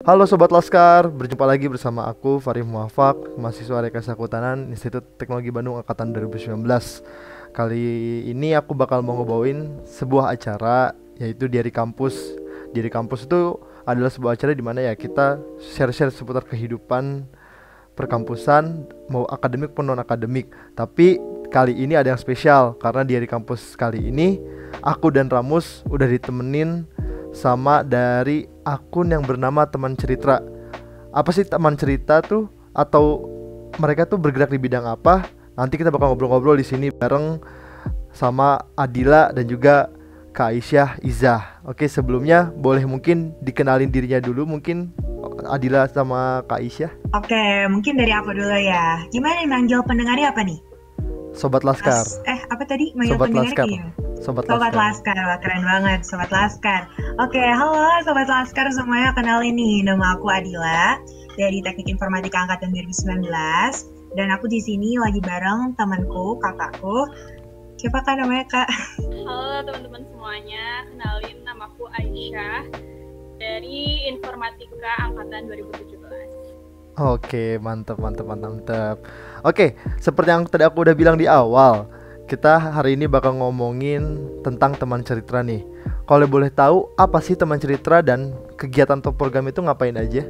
Halo Sobat Laskar, berjumpa lagi bersama aku Farid Muafak, mahasiswa Rekayasa Kehutanan Institut Teknologi Bandung Angkatan 2019. Kali ini aku bakal mau ngebawain sebuah acara, yaitu Diari Kampus. Diari Kampus itu adalah sebuah acara di mana ya kita share-share seputar kehidupan perkampusan, mau akademik pun non akademik. Tapi kali ini ada yang spesial karena Diari Kampus kali ini aku dan Ramus udah ditemenin sama dari akun yang bernama Teman Cerita. Apa sih Teman Cerita tuh? Atau mereka tuh bergerak di bidang apa? Nanti kita bakal ngobrol-ngobrol di sini bareng sama Adila dan juga Kak Aisyah Izah. Oke, sebelumnya boleh mungkin dikenalin dirinya dulu mungkin Adila sama Kak Aisyah. Oke, mungkin dari aku dulu ya. Gimana nih manggil pendengarnya apa nih? Sobat Laskar. Apa tadi manggil Sobat pendengarnya? Laskar. Iya. Sobat Sobat Laskar. Laskar, wah keren banget Sobat Laskar. Oke, halo Sobat Laskar semuanya, kenalin nih, nama aku Adila dari Teknik Informatika Angkatan 2019 dan aku di sini lagi bareng temanku, kakakku. Siapa kak namanya kak? Halo teman-teman semuanya, kenalin namaku Aisyah dari Informatika Angkatan 2017. Oke, mantap, mantap, mantap, mantap. Oke, seperti yang tadi aku udah bilang di awal, kita hari ini bakal ngomongin tentang teman cerita nih. Kalau boleh tahu, apa sih teman cerita dan kegiatan atau program itu ngapain aja?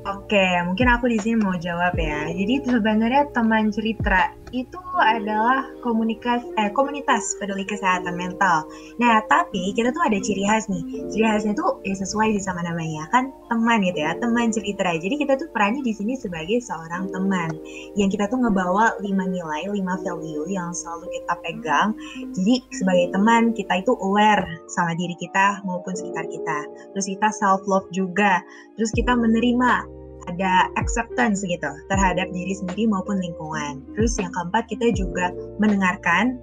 Oke, mungkin aku di sini mau jawab ya. Jadi sebenarnya teman cerita itu adalah komunitas peduli kesehatan mental. Nah, tapi kita tuh ada ciri khas nih. Ciri khasnya tuh ya sesuai sih sama namanya kan teman gitu ya, teman cerita. Jadi kita tuh perannya di sini sebagai seorang teman yang kita tuh ngebawa 5 nilai, 5 value yang selalu kita pegang. Jadi sebagai teman kita itu aware sama diri kita maupun sekitar kita. Terus kita self love juga. Terus kita menerima, ada acceptance gitu terhadap diri sendiri maupun lingkungan. Terus yang keempat kita juga mendengarkan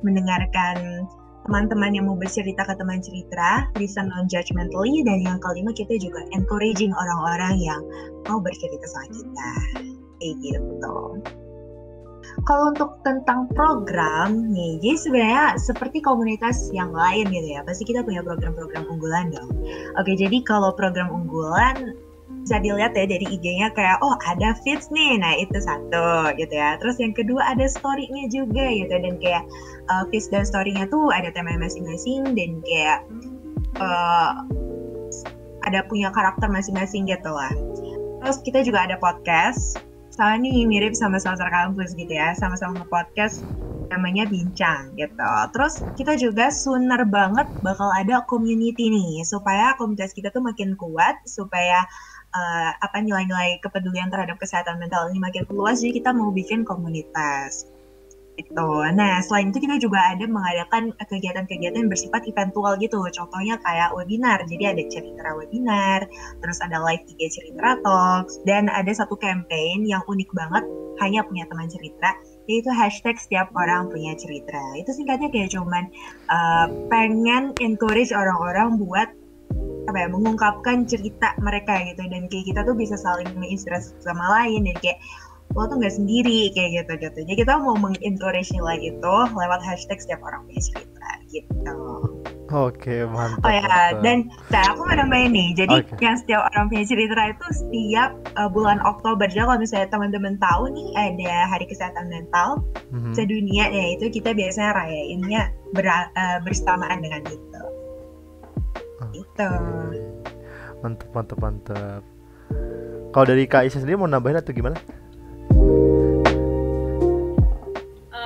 teman-teman yang mau bercerita ke teman cerita, listen non-judgmentally, dan yang kelima kita juga encouraging orang-orang yang mau bercerita sama kita. Kayak gitu. Kalau untuk tentang program nih, jadi sebenarnya seperti komunitas yang lain gitu ya, pasti kita punya program-program unggulan dong. Oke, jadi kalau program unggulan bisa dilihat ya dari IG-nya kayak ada feeds nih, nah itu satu gitu ya. Terus yang kedua ada story-nya juga gitu, dan kayak feeds dan story-nya tuh ada tema masing-masing dan kayak ada punya karakter masing-masing gitu lah. Terus kita juga ada podcast, sama nih mirip sama Sastra Kampus gitu ya, sama-sama nge-podcast namanya Bincang gitu. Terus kita juga sooner banget bakal ada community nih, supaya komunitas kita tuh makin kuat, supaya nilai-nilai kepedulian terhadap kesehatan mental ini makin luas, jadi kita mau bikin komunitas gitu. Nah, selain itu kita juga ada mengadakan kegiatan-kegiatan yang bersifat eventual gitu. Contohnya kayak webinar. Jadi ada cerita webinar, terus ada live IG cerita talks, dan ada satu campaign yang unik banget, hanya punya teman cerita, yaitu hashtag setiap orang punya cerita. Itu singkatnya kayak cuman pengen encourage orang-orang buat mengungkapkan cerita mereka gitu, dan kayak kita tuh bisa saling menginspirasi sama lain, dan kayak lo tuh nggak sendiri kayak gitu. Jadi kita mau mengencourage nilai itu lewat hashtag setiap orang punya cerita gitu. Oke, Oh mantap, ya, mantap. dan aku mau nambahin nih. Jadi Oke. yang setiap orang punya cerita itu setiap bulan Oktober. Jadi kalau misalnya teman-teman tahu nih ada Hari Kesehatan Mental sedunia, ya itu kita biasanya rayainnya bersamaan dengan itu. Itu. Mantap, mantap, mantap. Kalau dari Kak Aisyah sendiri mau nambahin atau gimana?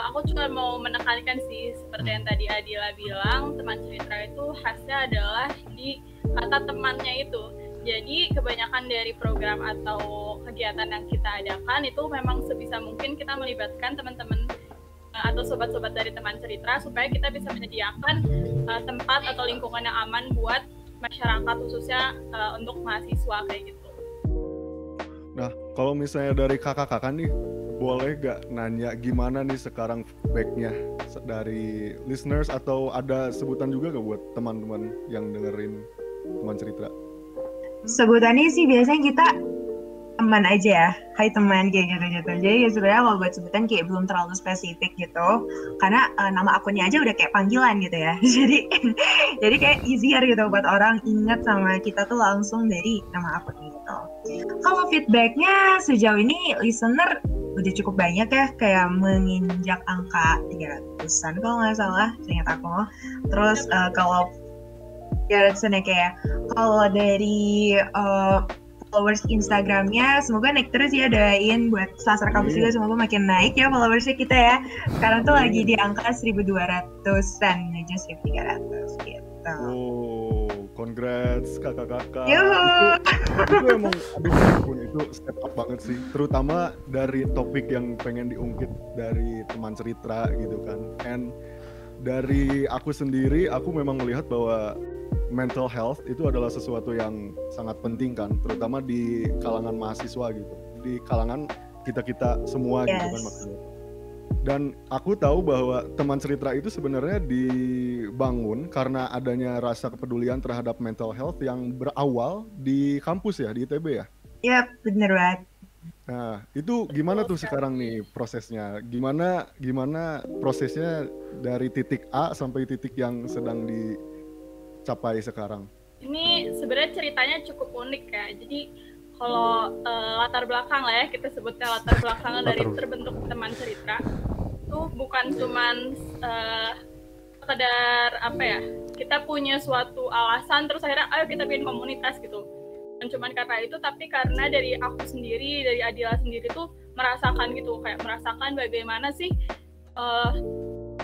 Aku cuma mau menekankan sih, seperti yang tadi Adila bilang, teman cerita itu khasnya adalah di kata temannya itu. Jadi kebanyakan dari program atau kegiatan yang kita adakan itu memang sebisa mungkin kita melibatkan teman-teman atau sobat-sobat dari teman cerita, supaya kita bisa menyediakan tempat atau lingkungan yang aman buat masyarakat, khususnya untuk mahasiswa kayak gitu. Nah, kalau misalnya dari kakak-kakak nih, boleh gak nanya gimana nih sekarang feedbacknya dari listeners, atau ada sebutan juga gak buat teman-teman yang dengerin teman cerita? Sebutannya sih biasanya kita teman aja ya, hai teman kayak gitu-gitu. Jadi ya sebenarnya kalau buat sebutan kayak belum terlalu spesifik gitu, karena nama akunnya aja udah kayak panggilan gitu ya. Jadi kayak easier gitu buat orang ingat sama kita tuh langsung dari nama akun gitu. Kalau feedbacknya sejauh ini listener udah cukup banyak ya, kayak menginjak angka 300-an kalau nggak salah, seingat aku. Terus kalau ya rasanya kayak kalau dari followers Instagramnya semoga naik terus ya, doain buat Selasar Kampus juga semoga makin naik ya followersnya kita ya. Sekarang tuh lagi di angka 1.200-an aja 1.300 gitu. Oh, congrats kakak-kakak. Yuhu. Itu emang aduh, itu step up banget sih. Terutama dari topik yang pengen diungkit dari teman cerita gitu kan. And dari aku sendiri, aku memang melihat bahwa mental health itu adalah sesuatu yang sangat penting kan, terutama di kalangan mahasiswa gitu, di kalangan kita semua gitu kan maksudnya. Dan aku tahu bahwa teman cerita itu sebenarnya dibangun karena adanya rasa kepedulian terhadap mental health yang berawal di kampus ya, di ITB ya. Iya, bener banget. Nah, itu gimana tuh sekarang nih prosesnya? Gimana prosesnya dari titik A sampai titik yang sedang dicapai sekarang? Ini sebenarnya ceritanya cukup unik ya. Jadi kalau latar belakang lah ya, kita sebutnya latar belakang dari terbentuk teman cerita itu bukan cuman sekedar apa ya, kita punya suatu alasan terus akhirnya ayo kita bikin komunitas gitu. Bukan cuman karena itu, tapi karena dari aku sendiri, dari Adila sendiri tuh merasakan gitu, kayak merasakan bagaimana sih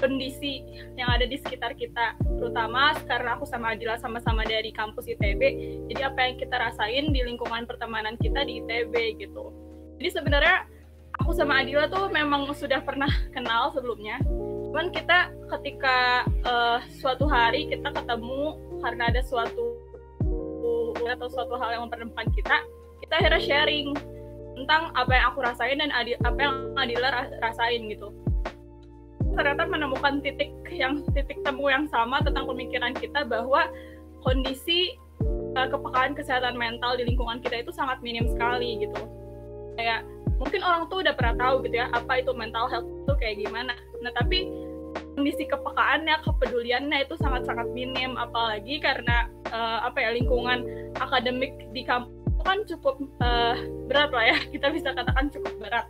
kondisi yang ada di sekitar kita, terutama karena aku sama Adila sama-sama dari kampus ITB, jadi apa yang kita rasain di lingkungan pertemanan kita di ITB gitu. Jadi sebenarnya aku sama Adila tuh memang sudah pernah kenal sebelumnya, cuman kita ketika suatu hari kita ketemu karena ada suatu hal yang mempertemukan kita akhirnya sharing tentang apa yang aku rasain dan apa yang Adila rasain gitu. Ternyata menemukan titik temu yang sama tentang pemikiran kita bahwa kondisi kepekaan kesehatan mental di lingkungan kita itu sangat minim sekali gitu. Kayak mungkin orang tuh udah pernah tahu gitu ya apa itu mental health itu kayak gimana. Nah tapi kondisi kepekaannya, kepeduliannya itu sangat-sangat minim, apalagi karena lingkungan akademik di kampus kan cukup berat lah ya, kita bisa katakan cukup berat.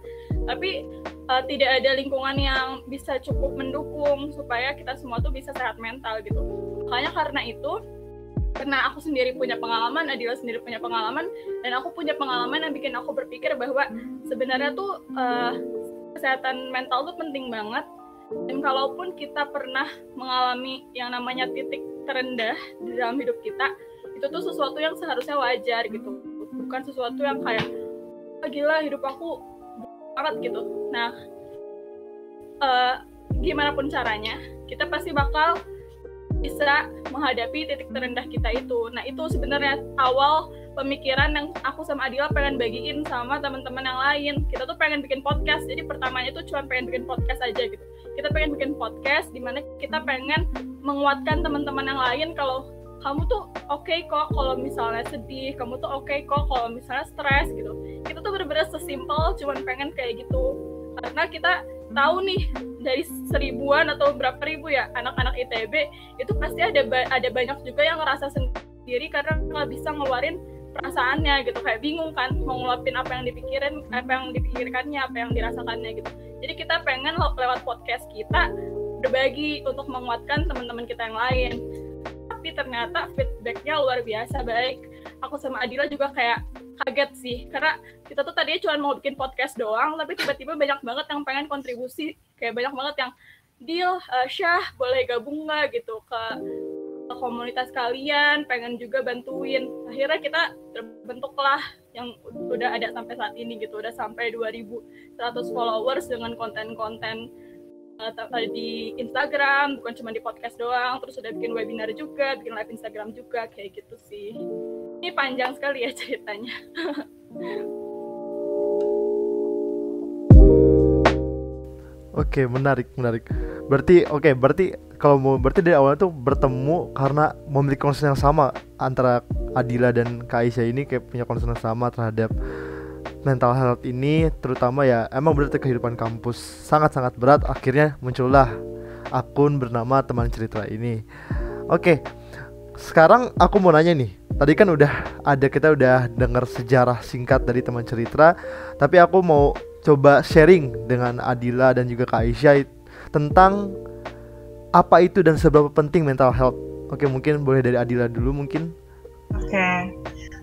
Tapi tidak ada lingkungan yang bisa cukup mendukung supaya kita semua tuh bisa sehat mental gitu. Makanya karena itu, karena aku sendiri punya pengalaman, Adila sendiri punya pengalaman, dan aku punya pengalaman yang bikin aku berpikir bahwa sebenarnya tuh kesehatan mental tuh penting banget. Dan kalaupun kita pernah mengalami yang namanya titik terendah di dalam hidup kita, itu tuh sesuatu yang seharusnya wajar gitu, bukan sesuatu yang kayak gila hidup aku banget gitu. Nah, gimana pun caranya, kita pasti bakal bisa menghadapi titik terendah kita itu. Nah, itu sebenarnya awal pemikiran yang aku sama Adila pengen bagiin sama teman-teman yang lain. Kita tuh pengen bikin podcast. Jadi pertamanya tuh cuma pengen bikin podcast aja gitu. Kita pengen bikin podcast di mana kita pengen menguatkan teman-teman yang lain kalau kamu tuh oke kok kalau misalnya sedih, kamu tuh oke kok kalau misalnya stres gitu. Kita tuh bener-bener sesimpel cuman pengen kayak gitu. Karena kita tahu nih dari 1000-an atau berapa ribu ya anak-anak ITB itu pasti ada banyak juga yang ngerasa sendiri karena nggak bisa ngeluarin perasaannya gitu, kayak bingung kan mau ngeluapin apa yang dipikirkannya, apa yang dirasakannya gitu. Jadi kita pengen lewat podcast kita berbagi untuk menguatkan teman-teman kita yang lain. Tapi ternyata feedbacknya luar biasa baik. Aku sama Adila juga kayak kaget sih, karena kita tuh tadinya cuma mau bikin podcast doang, tapi tiba-tiba banyak banget yang pengen kontribusi, kayak banyak banget yang deal, Syah boleh gabung nggak gitu ke komunitas kalian, pengen juga bantuin. Akhirnya kita terbentuklah yang udah ada sampai saat ini gitu, udah sampai 2.100 followers dengan konten-konten di Instagram, bukan cuma di podcast doang, terus udah bikin webinar juga, bikin live Instagram juga, kayak gitu sih. Ini panjang sekali ya ceritanya. Oke, menarik. Berarti berarti dari awal tuh bertemu karena memiliki concern yang sama antara Adila dan Kak Aisyah ini, kayak punya concern yang sama terhadap mental health ini, terutama ya emang berat kehidupan kampus sangat-sangat berat. Akhirnya muncullah akun bernama Teman Cerita ini. Oke, sekarang aku mau nanya nih. Tadi kan kita udah dengar sejarah singkat dari Teman Cerita, tapi aku mau coba sharing dengan Adila dan juga Kak Aisyah tentang apa itu dan seberapa penting mental health. Oke, mungkin boleh dari Adila dulu mungkin. Oke,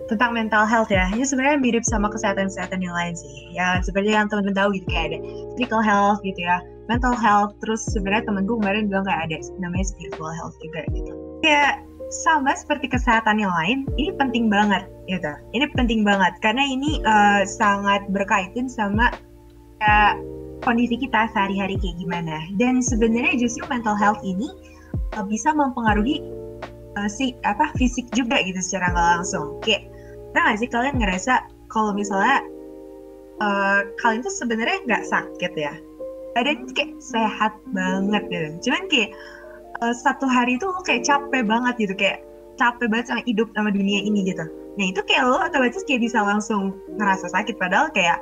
tentang mental health ya, ini sebenarnya mirip sama kesehatan-kesehatan yang lain sih. Ya seperti yang teman-teman tahu gitu, kayak ada physical health gitu ya, mental health. Terus sebenarnya temanku kemarin bilang kayak ada namanya spiritual health juga gitu. Kayak sama seperti kesehatan yang lain, ini penting banget gitu. Ini penting banget karena ini sangat berkaitan sama kondisi kita sehari-hari kayak gimana. Dan sebenarnya justru mental health ini bisa mempengaruhi fisik juga gitu secara nggak langsung. Kayak pernah nggak sih kalian ngerasa kalau misalnya kalian tuh sebenarnya nggak sakit ya, badan kayak sehat banget gitu. Cuman kayak satu hari itu lo kayak capek banget gitu, kayak capek banget sama hidup sama dunia ini gitu. Nah itu kayak lo otomatis kayak bisa langsung ngerasa sakit, padahal kayak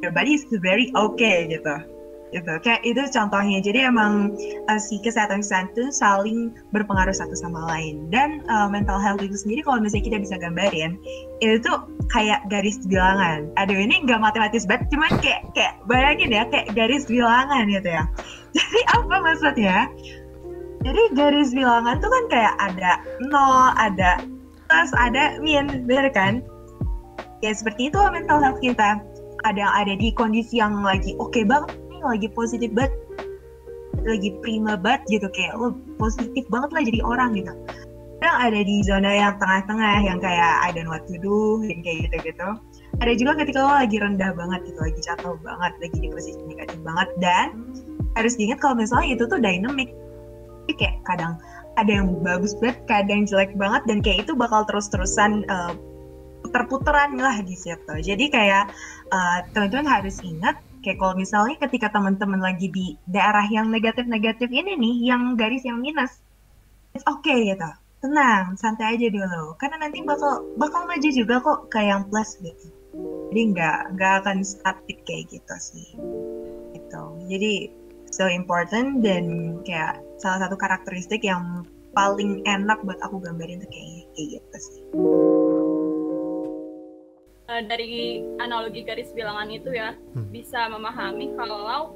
your body is very okay gitu. Kayak itu contohnya. Jadi emang si kesehatan itu saling berpengaruh satu sama lain. Dan mental health itu sendiri kalau misalnya kita bisa gambarin, itu tuh kayak garis bilangan. Aduh ini nggak matematis banget, cuman kayak bayangin ya, kayak garis bilangan gitu ya. Jadi apa maksudnya? Jadi garis bilangan tuh kan kayak ada 0, ada plus, ada min, bener kan? Ya seperti itu mental health kita. Ada yang ada di kondisi yang lagi oke banget, lagi positif banget, lagi prima banget gitu, kayak lo positif banget lah jadi orang gitu. Yang ada di zona yang tengah-tengah, yang kayak I don't know what to do, yang kayak gitu-gitu. Ada juga ketika lo lagi rendah banget gitu, lagi jatuh banget, lagi di posisi negatif banget. Dan harus diingat kalau misalnya itu tuh dynamic. Jadi kayak kadang ada yang bagus banget, kadang jelek banget, dan kayak itu bakal terus-terusan puter-puteran lah di situ. Jadi kayak teman-teman harus ingat, kayak kalau misalnya ketika teman-teman lagi di daerah yang negatif-negatif ini nih, yang garis yang minus, it's okay gitu, tenang, santai aja dulu, karena nanti bakal maju juga kok ke yang plus gitu. Jadi nggak akan statik kayak gitu sih, gitu. Jadi so important, dan kayak salah satu karakteristik yang paling enak buat aku gambarin tuh kayak gitu sih. Dari analogi garis bilangan itu ya, bisa memahami kalau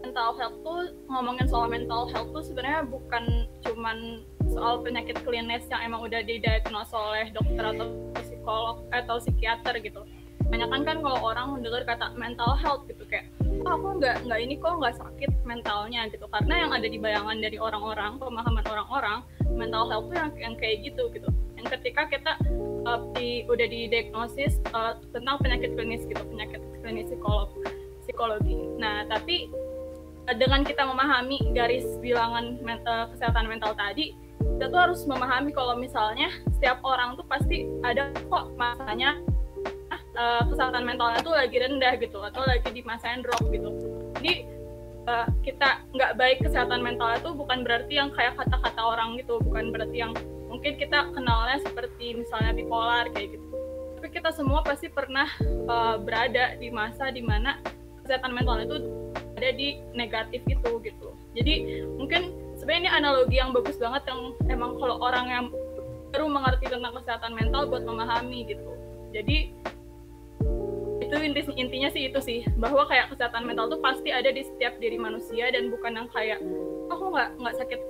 mental health tuh, ngomongin soal mental health tuh sebenarnya bukan cuman soal penyakit klinis yang emang udah didiagnosa oleh dokter atau psikolog atau psikiater gitu. Kebanyakan kan kalau orang mendengar kata mental health gitu kayak, aku nggak ini kok nggak sakit mentalnya gitu, karena yang ada di bayangan dari orang-orang, pemahaman orang-orang, mental health tuh yang kayak gitu, yang ketika kita udah didiagnosis tentang penyakit klinis gitu, penyakit klinis psikologi. Nah tapi dengan kita memahami garis bilangan kesehatan mental tadi, kita tuh harus memahami kalau misalnya setiap orang tuh pasti ada kok masanya kesehatan mentalnya tuh lagi rendah gitu, atau lagi di masa yang drop gitu. Jadi kita nggak baik kesehatan mentalnya tuh bukan berarti yang kayak kata-kata orang gitu, bukan berarti yang mungkin kita kenalnya seperti misalnya bipolar kayak gitu. Tapi kita semua pasti pernah berada di masa dimana kesehatan mentalnya itu ada di negatif itu gitu. Jadi mungkin sebenarnya ini analogi yang bagus banget, yang emang kalau orang yang baru mengerti tentang kesehatan mental buat memahami gitu. Jadi itu intinya sih itu sih, bahwa kayak kesehatan mental tuh pasti ada di setiap diri manusia, dan bukan yang kayak aku nggak sakit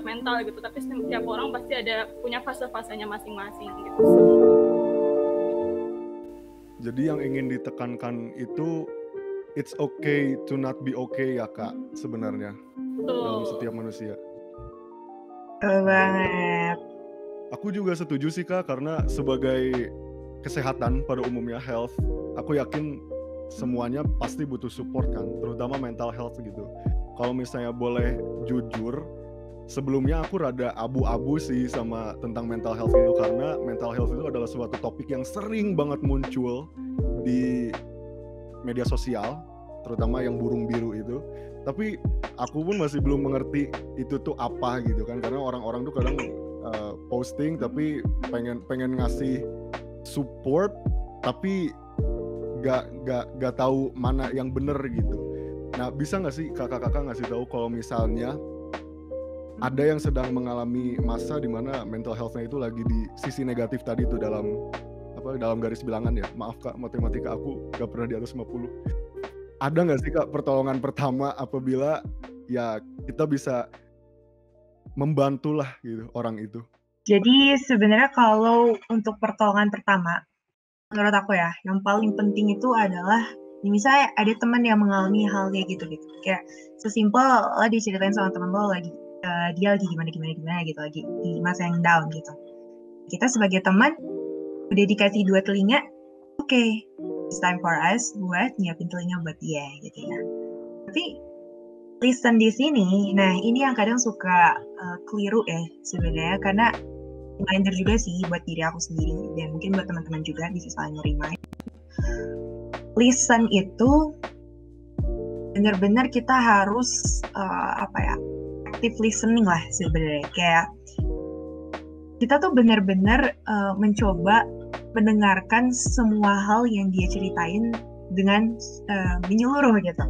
mental gitu, tapi setiap orang pasti ada punya fase-fasenya masing-masing gitu. Jadi yang ingin ditekankan itu it's okay to not be okay ya Kak, sebenarnya dalam setiap manusia. Betul banget. Aku juga setuju sih Kak, karena sebagai kesehatan pada umumnya, health, aku yakin semuanya pasti butuh support kan, terutama mental health gitu. Kalau misalnya boleh jujur, sebelumnya aku rada abu-abu sih sama tentang mental health itu, karena mental health itu adalah suatu topik yang sering banget muncul di media sosial, terutama yang burung biru itu. Tapi aku pun masih belum mengerti itu tuh apa gitu kan, karena orang-orang tuh kadang posting tapi pengen ngasih support, tapi nggak tahu mana yang bener gitu. Nah, bisa nggak sih kakak-kakak ngasih tahu kalau misalnya ada yang sedang mengalami masa di mana mental health-nya itu lagi di sisi negatif tadi itu dalam garis bilangan ya. Maaf Kak, matematika aku nggak pernah di atas 50. Ada nggak sih Kak pertolongan pertama apabila ya kita bisa membantulah gitu orang itu? Jadi sebenarnya kalau untuk pertolongan pertama, menurut aku ya, yang paling penting itu adalah misalnya ada teman yang mengalami hal kayak gitu. Kayak sesimpel lo diceritain sama teman lo lagi dia lagi gimana gitu, lagi di masa yang down gitu. Kita sebagai teman udah dikasih 2 telinga, oke, it's time for us buat nyiapin telinga buat dia gitu ya. Tapi listen di sini, nah ini yang kadang suka keliru ya sebenarnya, karena reminder juga sih buat diri aku sendiri dan mungkin buat teman-teman juga bisa saling remind. Listen itu benar-benar kita harus active listening lah sebenarnya. Kayak kita tuh benar-benar mencoba mendengarkan semua hal yang dia ceritain dengan menyeluruh gitu.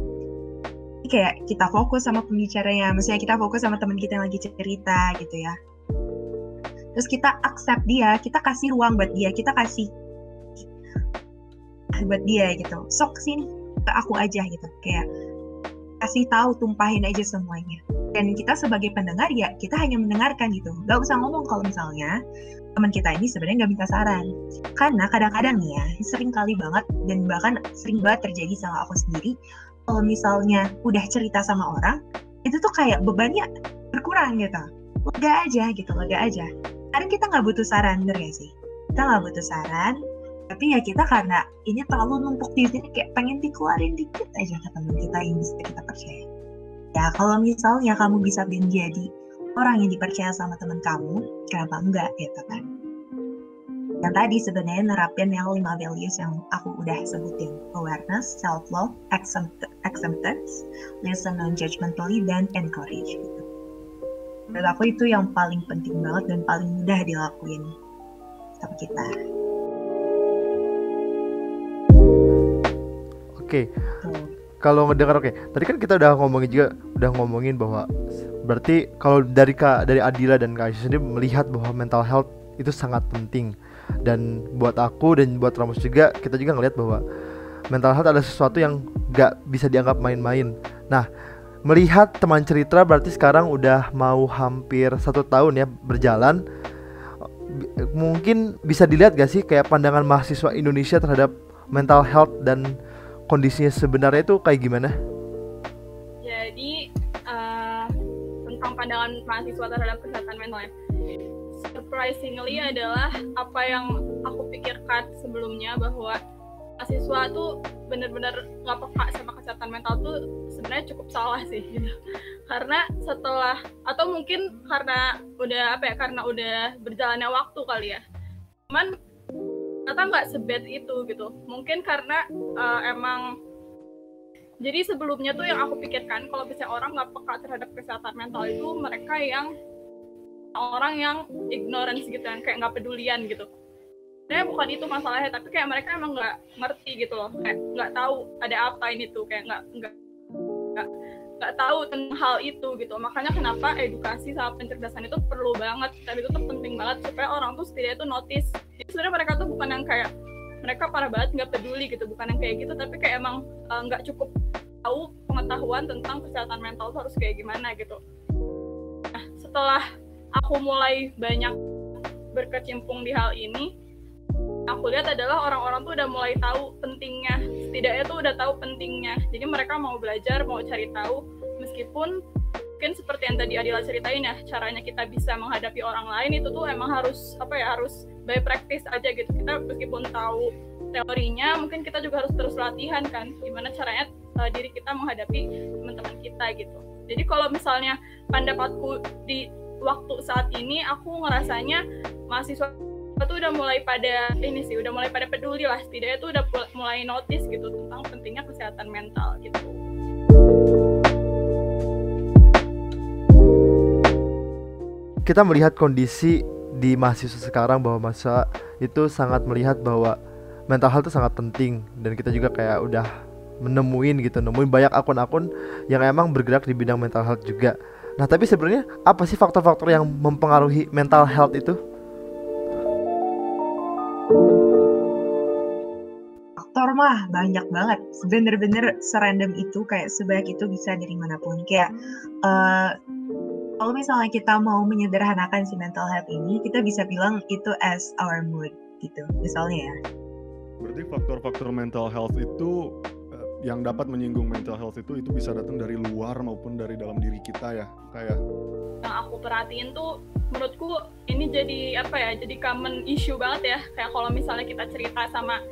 Kayak kita fokus sama pembicaranya, maksudnya kita fokus sama teman kita yang lagi cerita gitu ya. Terus kita accept dia, kita kasih ruang buat dia, kita kasih buat dia gitu. Sok sini ke aku aja gitu, kayak kasih tahu, tumpahin aja semuanya. Dan kita sebagai pendengar ya kita hanya mendengarkan gitu, nggak usah ngomong kalau misalnya teman kita ini sebenarnya nggak minta saran. Karena kadang-kadang nih ya, sering kali banget dan bahkan sering banget terjadi sama aku sendiri, kalau misalnya udah cerita sama orang, itu tuh kayak bebannya berkurang gitu. Lega aja. Kadang kita nggak butuh saran, bener gak sih? Kita nggak butuh saran, tapi ya kita karena ini terlalu numpuk di sini, kayak pengen dikeluarin dikit aja ke teman kita yang bisa kita percaya. Ya kalau misalnya kamu bisa menjadi orang yang dipercaya sama teman kamu, kenapa enggak gitu kan? Yang tadi sebenarnya nerapin yang 5 values yang aku udah sebutin. Awareness, self-love, acceptance, listen non-judgmentally, dan encourage gitu. Menurut aku itu yang paling penting banget dan paling mudah dilakuin sama kita. Oke. Kalau ngedengar tadi kan kita udah ngomongin bahwa berarti kalau dari Adila dan Kak Aisyah sendiri melihat bahwa mental health itu sangat penting. Dan buat aku dan buat Ramos juga, kita juga ngelihat bahwa mental health adalah sesuatu yang gak bisa dianggap main-main. Nah, melihat teman cerita berarti sekarang udah mau hampir 1 tahun ya berjalan. Mungkin bisa dilihat gak sih kayak pandangan mahasiswa Indonesia terhadap mental health dan kondisinya sebenarnya itu kayak gimana? Jadi tentang pandangan mahasiswa terhadap kesehatan mental, surprisingly adalah apa yang aku pikirkan sebelumnya, bahwa mahasiswa tuh benar-benar nggak peka sama kesehatan mental tuh sebenarnya cukup salah sih gitu. Karena setelah, atau mungkin karena udah berjalannya waktu kali ya, cuman ternyata nggak sebad itu gitu. Mungkin karena emang jadi sebelumnya tuh yang aku pikirkan kalau misalnya orang nggak peka terhadap kesehatan mental itu mereka yang orang yang ignorance gitu, yang kayak nggak pedulian gitu. Sebenarnya bukan itu masalahnya, tapi kayak mereka emang nggak ngerti gitu loh, kayak nggak tahu ada apa ini tuh, kayak nggak tahu tentang hal itu gitu. Makanya kenapa edukasi sama pencerdasan itu perlu banget, dan itu tuh penting banget supaya orang tuh setidaknya tuh notice. Jadi sebenarnya mereka tuh bukan yang kayak mereka parah banget nggak peduli gitu, bukan yang kayak gitu, tapi kayak emang nggak cukup tahu pengetahuan tentang kesehatan mental tuh harus kayak gimana gitu. Nah, setelah aku mulai banyak berkecimpung di hal ini, aku lihat adalah orang-orang tuh udah mulai tahu pentingnya, setidaknya tuh udah tahu pentingnya. Jadi mereka mau belajar, mau cari tahu, meskipun mungkin seperti yang tadi Adila ceritain ya, caranya kita bisa menghadapi orang lain itu tuh emang harus harus by practice aja gitu. Kita meskipun tahu teorinya, mungkin kita juga harus terus latihan kan, gimana caranya diri kita menghadapi teman-teman kita gitu. Jadi kalau misalnya pendapatku di waktu saat ini, aku ngerasanya mahasiswa tuh udah mulai pada peduli lah, setidaknya tuh udah mulai notice gitu tentang pentingnya kesehatan mental gitu. Kita melihat kondisi di mahasiswa sekarang bahwa mahasiswa itu sangat melihat bahwa mental health itu sangat penting, dan kita juga kayak udah nemuin banyak akun-akun yang emang bergerak di bidang mental health juga. Nah, tapi sebenarnya apa sih faktor-faktor yang mempengaruhi mental health itu? Faktor mah banyak banget, bener-bener serandom itu, kayak sebanyak itu bisa dari manapun. Kayak kalau misalnya kita mau menyederhanakan si mental health ini, kita bisa bilang itu as our mood gitu, misalnya ya. Berarti faktor-faktor mental health itu yang dapat menyinggung mental health itu bisa datang dari luar maupun dari dalam diri kita ya, kayak yang aku perhatiin tuh menurutku ini jadi apa ya, jadi common issue banget ya, kayak kalau misalnya kita cerita sama